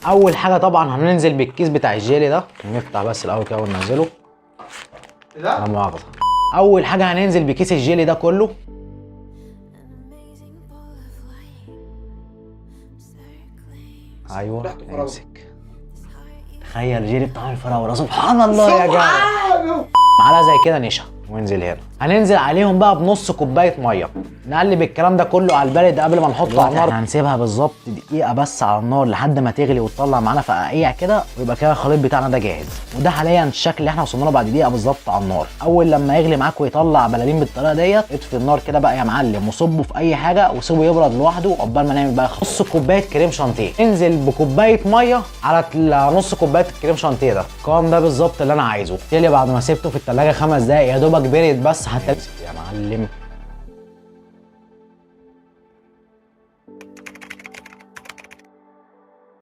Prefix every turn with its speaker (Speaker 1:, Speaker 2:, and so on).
Speaker 1: اول حاجه طبعا هننزل بالكيس بتاع الجيلي ده، نفتح بس الاول كده وننزله. لا مؤاخذه. اول حاجه هننزل بكيس الجيلي ده كله. ايوه امسك. تخيل جيلي بطعم الفراوله، سبحان الله يا جدع. معلقه زي كده نشا وانزل هنا. هننزل عليهم بقى بنص كوبايه ميه، نقلب الكلام ده كله على البارد قبل ما نحطه على النار. هنسيبها بالظبط دقيقه بس على النار لحد ما تغلي وتطلع معانا فقاقيع كده، ويبقى كده الخليط بتاعنا ده جاهز. وده حاليا الشكل اللي احنا وصلنا له بعد دقيقه بالظبط على النار. اول لما يغلي معاك ويطلع بلالين بالطريقه ديت، اطفي النار كده بقى يا معلم وصبه في اي حاجه وسيبه يبرد لوحده عقبال ما نعمل بقى نص كوبايه كريم شانتيه. انزل بكوبايه ميه على نص كوبايه الكريم شانتيه ده، القوام ده بالظبط اللي انا عايزه. تقلي بعد ما سيبته في الثلاجه 5 دقايق يا دوبك برد بس حتى يا معلم.